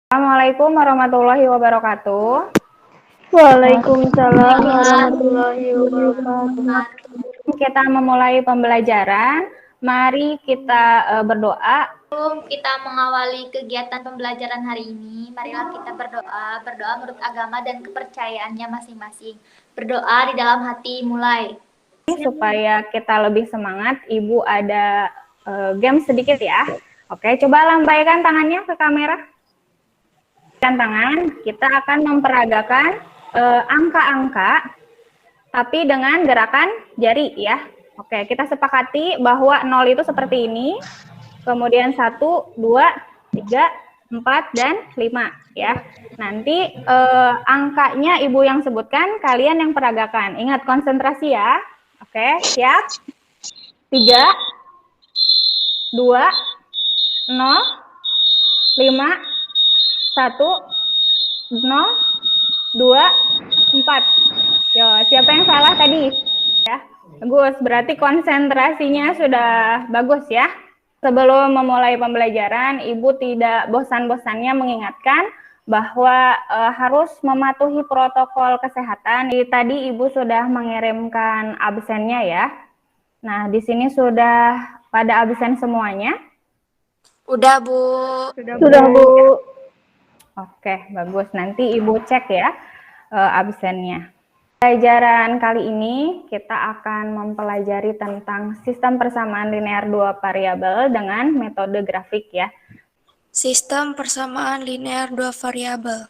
Assalamualaikum warahmatullahi wabarakatuh. Waalaikumsalam warahmatullahi wabarakatuh. Kita memulai pembelajaran. Mari kita berdoa. Sebelum kita mengawali kegiatan pembelajaran hari ini, marilah kita berdoa menurut agama dan kepercayaannya masing-masing. Berdoa di dalam hati, mulai. Supaya kita lebih semangat, Ibu ada game sedikit ya. Oke, coba lambaikan tangannya ke kamera. Tangan, kita akan memperagakan angka-angka, tapi dengan gerakan jari ya. Oke, kita sepakati bahwa 0 itu seperti ini, kemudian 1, 2, 3, 4, dan 5 ya. Nanti angkanya Ibu yang sebutkan, kalian yang peragakan. Ingat konsentrasi ya. Oke, siap? 3, 2, 0, 5, 1, 0, 2, 4. Yo, siapa yang salah tadi? Ya, bagus. Berarti konsentrasinya sudah bagus ya. Sebelum memulai pembelajaran, Ibu tidak bosan-bosannya mengingatkan bahwa harus mematuhi protokol kesehatan. Tadi Ibu sudah mengirimkan absennya ya. Nah, di sini sudah pada absen semuanya? Udah, Bu. Sudah, Bu. Oke, bagus. Nanti Ibu cek ya absennya. Pelajaran kali ini kita akan mempelajari tentang sistem persamaan linear dua variabel dengan metode grafik ya. Sistem persamaan linear dua variabel.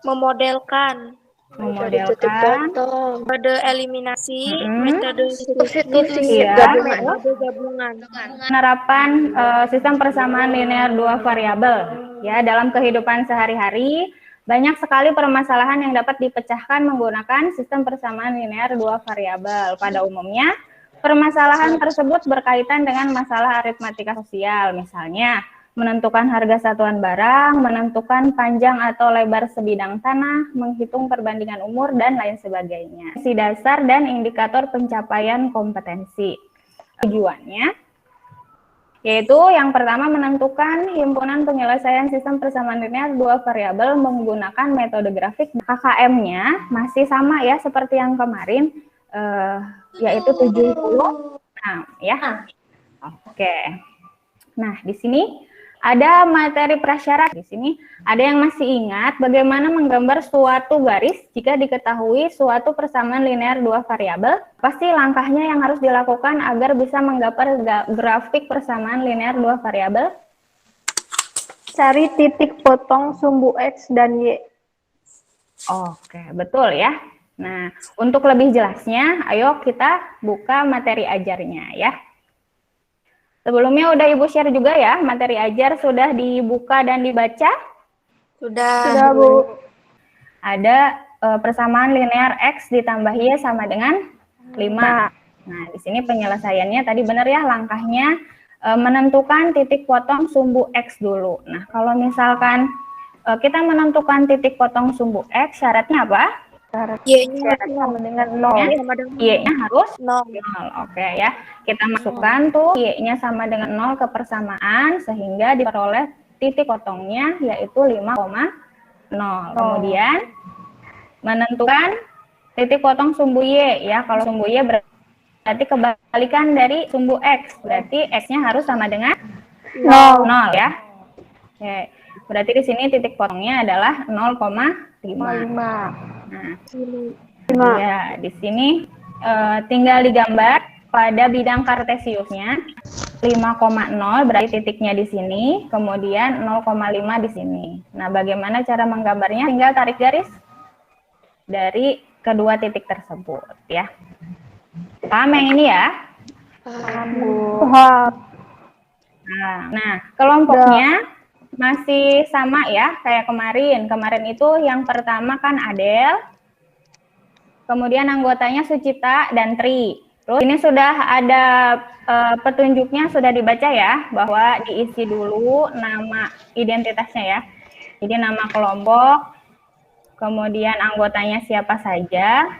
Memodelkan, metode eliminasi, metode substitusi, metode gabungan. Penerapan sistem persamaan linear dua variabel ya dalam kehidupan sehari-hari. Banyak sekali permasalahan yang dapat dipecahkan menggunakan sistem persamaan linear dua variabel. Pada umumnya, permasalahan tersebut berkaitan dengan masalah aritmatika sosial, misalnya menentukan harga satuan barang, menentukan panjang atau lebar sebidang tanah, menghitung perbandingan umur, dan lain sebagainya. Fungsi dasar dan indikator pencapaian kompetensi. Tujuannya yaitu yang pertama menentukan himpunan penyelesaian sistem persamaan linear dua variabel menggunakan metode grafik. KKM-nya masih sama ya seperti yang kemarin, yaitu 76 ya. Oke. Nah, di sini ada materi prasyarat. Di sini ada yang masih ingat bagaimana menggambar suatu garis jika diketahui suatu persamaan linear dua variabel. Pasti langkahnya yang harus dilakukan agar bisa menggambar grafik persamaan linear dua variabel. Cari titik potong sumbu X dan Y. Oke, betul ya. Nah, untuk lebih jelasnya, ayo kita buka materi ajarnya ya. Sebelumnya udah Ibu share juga ya, materi ajar sudah dibuka dan dibaca? Sudah, Bu. Ada persamaan linear X ditambah Y sama dengan 5. Nah, di sini penyelesaiannya tadi benar ya, langkahnya menentukan titik potong sumbu X dulu. Nah, kalau misalkan kita menentukan titik potong sumbu X, syaratnya apa? Y-nya sama dengan 0. Y-nya harus 0. Oke ya. Kita masukkan tuh Y-nya sama dengan 0 ke persamaan sehingga diperoleh titik potongnya yaitu 5,0. Kemudian menentukan titik potong sumbu Y ya. Kalau sumbu Y berarti kebalikan dari sumbu X. Berarti X-nya harus sama dengan 0 ya. Oke. Berarti di sini titik potongnya adalah 0,5. Nah, ya, di sini tinggal digambar pada bidang kartesiusnya 5,0 berarti titiknya di sini, kemudian 0,5 di sini. Nah, bagaimana cara menggambarnya? Tinggal tarik garis dari kedua titik tersebut ya. Paham yang ini ya? Paham. Nah, kelompoknya masih sama ya kayak kemarin. Kemarin itu yang pertama kan Adel, kemudian anggotanya Sucita dan Tri. Terus ini sudah ada petunjuknya sudah dibaca ya, bahwa diisi dulu nama identitasnya ya. Jadi nama kelompok, kemudian anggotanya siapa saja,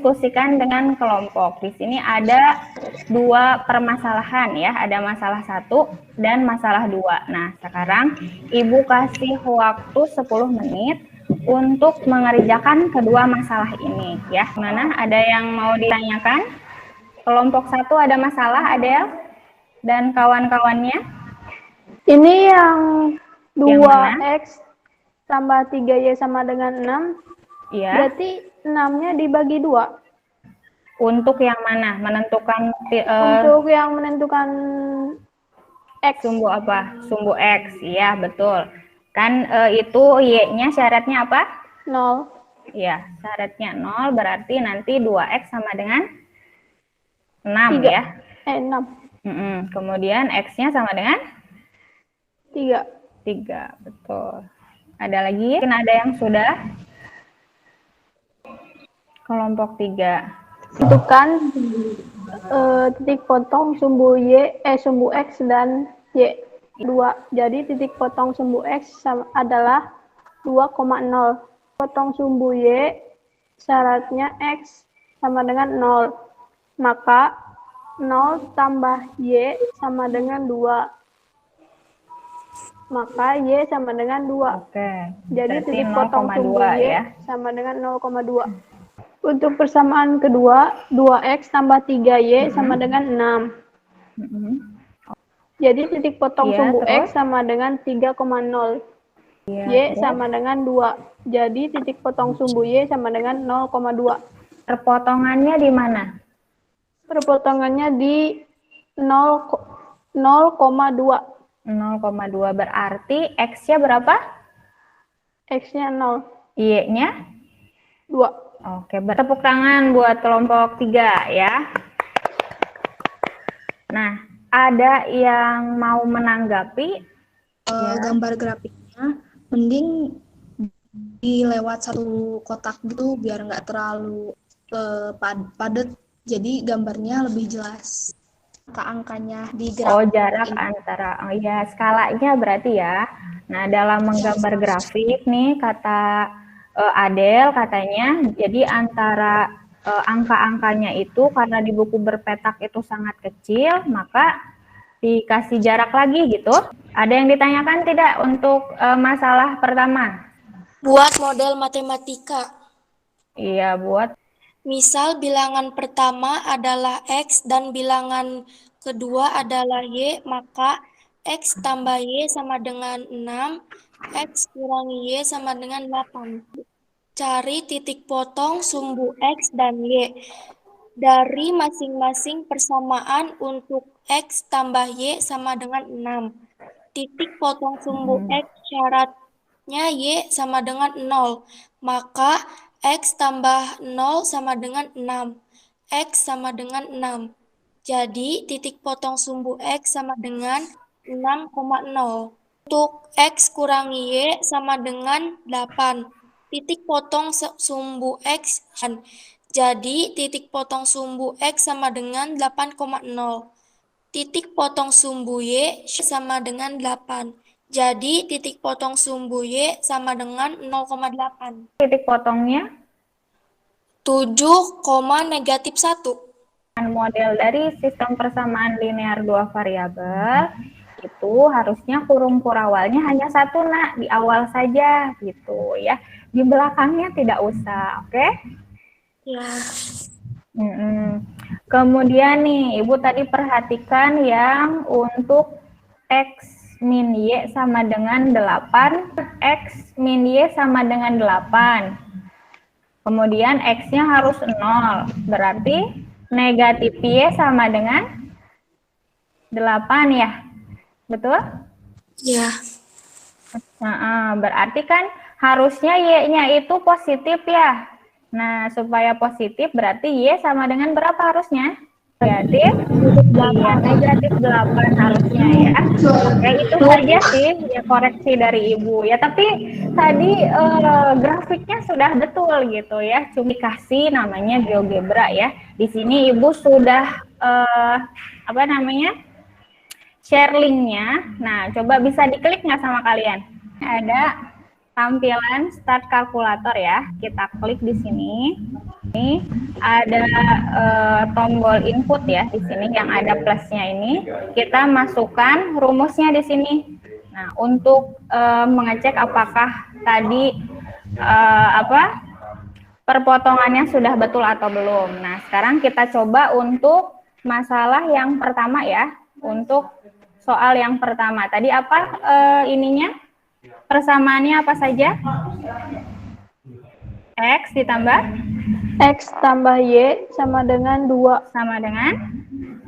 didiskusikan dengan kelompok. Di sini ada dua permasalahan ya, ada masalah 1 dan masalah 2. Nah, sekarang Ibu kasih waktu 10 menit untuk mengerjakan kedua masalah ini ya. Mana ada yang mau ditanyakan? Kelompok 1 ada masalah, Adel dan kawan-kawannya? Ini yang Yang 2x tambah 3y sama dengan 6. Iya. Berarti 6-nya dibagi 2. Untuk yang mana? Menentukan Untuk yang menentukan x. sumbu apa? Sumbu x. Iya, betul. Kan itu y-nya syaratnya apa? 0. Iya, syaratnya 0 berarti nanti 2x sama dengan 6 3. ya. 6. Kemudian x-nya sama dengan 3. 3, betul. Ada lagi? Mungkin ada yang sudah? Kelompok 3. Tentukan titik potong sumbu sumbu x dan y 2. Jadi titik potong sumbu x adalah 2,0. Potong sumbu y syaratnya x sama dengan 0. Maka 0 tambah y sama dengan 2. Maka y sama dengan 2. Oke. Jadi Berarti titik potong sumbu 0,2 y ya. sama dengan 0,2. Untuk persamaan kedua, 2x tambah 3y sama dengan 6. Jadi titik potong Iya, sumbu terus? x sama dengan 3,0. Iya, Y terus? sama dengan 2. Jadi titik potong sumbu y sama dengan 0,2. Perpotongannya di mana? Perpotongannya di 0,2. 0,2 berarti x-nya berapa? X-nya 0. Y-nya? 2. Oke, tepuk tangan buat kelompok 3 ya. Nah, ada yang mau menanggapi? Gambar grafiknya mending dilewat satu kotak gitu biar nggak terlalu padat, jadi gambarnya lebih jelas. Angka-angkanya di grafik. Oh, jarak antara, oh ya, skalanya berarti ya. Nah, dalam menggambar grafik nih, kata Adel katanya, jadi antara angka-angkanya itu karena di buku berpetak itu sangat kecil, maka dikasih jarak lagi gitu. Ada yang ditanyakan tidak untuk masalah pertama? Buat model matematika. Iya, buat. Misal bilangan pertama adalah x dan bilangan kedua adalah y, maka x tambah y sama dengan 6, x kurangi y sama dengan 8. Cari titik potong sumbu x dan y. Dari masing-masing persamaan untuk x tambah y sama dengan 6. Titik potong sumbu x syaratnya y sama dengan 0. Maka x tambah 0 sama dengan 6. X sama dengan 6. Jadi titik potong sumbu x sama dengan 6,0. Untuk x kurangi y sama dengan 8. Titik potong sumbu x. Jadi titik potong sumbu x sama dengan 8,0. Titik potong sumbu y sama dengan 8. Jadi titik potong sumbu y sama dengan 0,8. Titik potongnya? 7,-1. Model dari sistem persamaan linear 2 variabel itu harusnya kurung awalnya hanya 1 nak, di awal saja gitu ya, di belakangnya tidak usah, oke? Ya. Kemudian nih Ibu tadi perhatikan yang untuk x min y sama dengan 8, x min y sama dengan 8, kemudian x-nya harus 0, berarti negatif y sama dengan 8 ya, betul? Ya. Nah, berarti kan harusnya y-nya itu positif ya. Nah, supaya positif berarti y sama dengan berapa harusnya? Negatif 8, negatif 8 harusnya ya. Ya itu saja sih ya koreksi dari Ibu ya. Tapi tadi grafiknya sudah betul gitu ya. Cuma dikasih namanya GeoGebra ya. Di sini Ibu sudah share linknya. Nah, coba bisa diklik nggak sama kalian? Ada tampilan start kalkulator ya. Kita klik di sini. Ini ada tombol input ya di sini yang ada plusnya ini. Kita masukkan rumusnya di sini. Nah, untuk mengecek apakah tadi perpotongannya sudah betul atau belum. Nah, sekarang kita coba untuk masalah yang pertama ya. Untuk soal yang pertama. Tadi apa ininya? Persamaannya apa saja? X ditambah? X tambah Y sama dengan 2. Sama dengan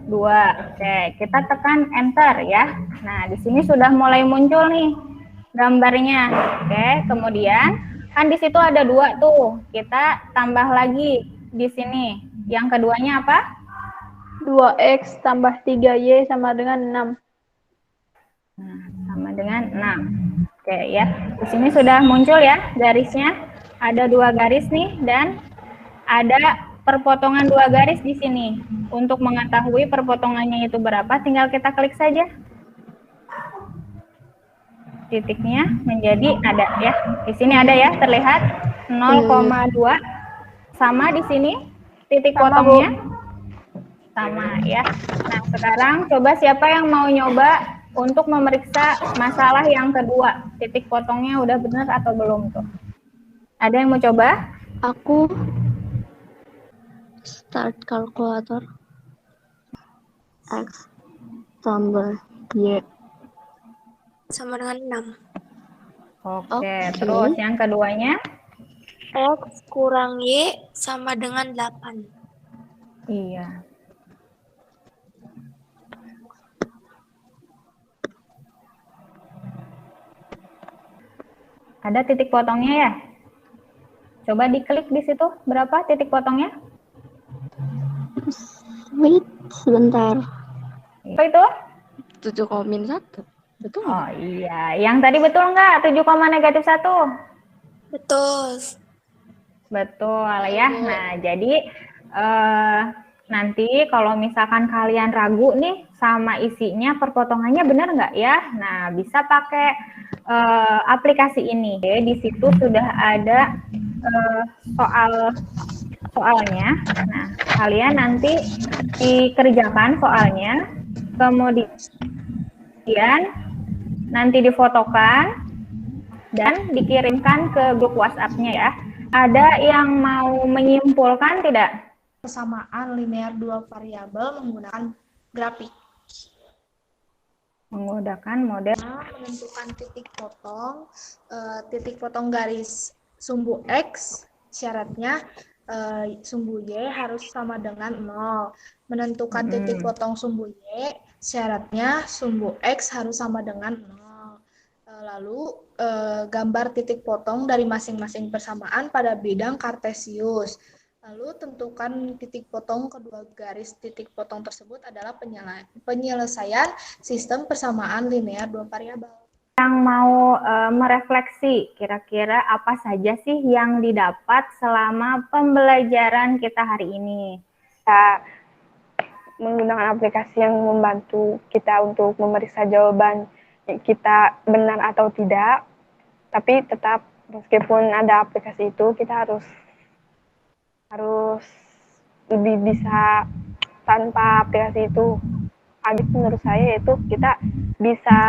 2. Oke, kita tekan enter ya. Nah, di sini sudah mulai muncul nih gambarnya. Oke, kemudian kan di situ ada 2 tuh. Kita tambah lagi di sini. Yang keduanya apa? 2X tambah 3Y sama dengan 6. Nah, sama dengan 6. Oke ya. Di sini sudah muncul ya garisnya. Ada 2 garis nih dan ada perpotongan 2 garis di sini. Untuk mengetahui perpotongannya itu berapa, tinggal kita klik saja. Titiknya menjadi ada ya. Di sini ada ya, terlihat 0,2 sama di sini titik potongnya sama ya. Nah, sekarang coba siapa yang mau nyoba untuk memeriksa masalah yang kedua. Titik potongnya udah benar atau belum tuh? Ada yang mau coba? Aku start kalkulator. X tambah Y Sama dengan 6. Oke, terus yang keduanya? X kurang Y sama dengan 8. Iya. Ada titik potongnya ya? Coba diklik di situ, berapa titik potongnya? Wait, sebentar. Apa itu? 7,1. Betul? Oh iya, yang tadi betul nggak? 7,-1? Betul. Betul ya. Nah, jadi nanti kalau misalkan kalian ragu nih sama isinya perpotongannya benar nggak ya? Nah, bisa pakai aplikasi ini. Di situ sudah ada soalnya. Nah, kalian nanti dikerjakan soalnya, kemudian nanti difotokan dan dikirimkan ke grup WhatsApp-nya ya. Ada yang mau menyimpulkan tidak? Persamaan linear 2 variabel menggunakan grafik. Menggunakan model Menentukan titik potong garis sumbu X, syaratnya sumbu Y harus sama dengan 0. Menentukan titik potong sumbu Y, syaratnya sumbu X harus sama dengan 0. Lalu gambar titik potong dari masing-masing persamaan pada bidang kartesius. Lalu tentukan titik potong kedua garis titik potong tersebut adalah penyelesaian sistem persamaan linear 2 variabel. Yang mau merefleksi kira-kira apa saja sih yang didapat selama pembelajaran kita hari ini? Kita menggunakan aplikasi yang membantu kita untuk memeriksa jawaban kita benar atau tidak, tapi tetap meskipun ada aplikasi itu kita harus lebih bisa tanpa aplikasi itu. Habis menurut saya itu kita bisa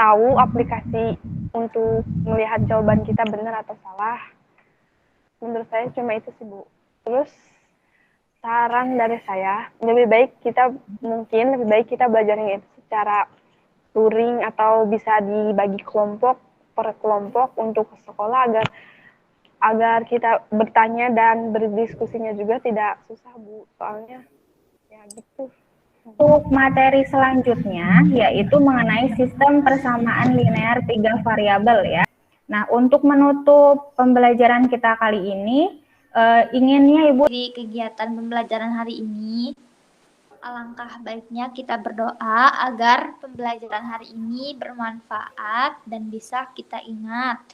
tahu aplikasi untuk melihat jawaban kita benar atau salah. Menurut saya cuma itu sih, Bu. Terus saran dari saya, lebih baik kita belajarnya itu secara luring atau bisa dibagi kelompok per kelompok untuk sekolah agar kita bertanya dan berdiskusinya juga tidak susah, Bu. Soalnya ya gitu. Untuk materi selanjutnya yaitu mengenai sistem persamaan linear 3 variabel ya. Nah, untuk menutup pembelajaran kita kali ini, inginnya Ibu Di kegiatan pembelajaran hari ini, alangkah baiknya kita berdoa agar pembelajaran hari ini bermanfaat dan bisa kita ingat.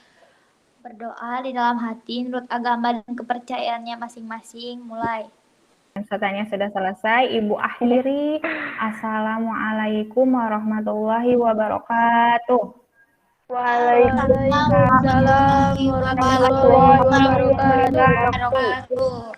Berdoa di dalam hati menurut agama dan kepercayaannya masing-masing. Mulai. pesertanya sudah selesai, Ibu akhiri. Assalamualaikum warahmatullahi wabarakatuh. Waalaikumsalam warahmatullahi wabarakatuh. Wabarakatuh.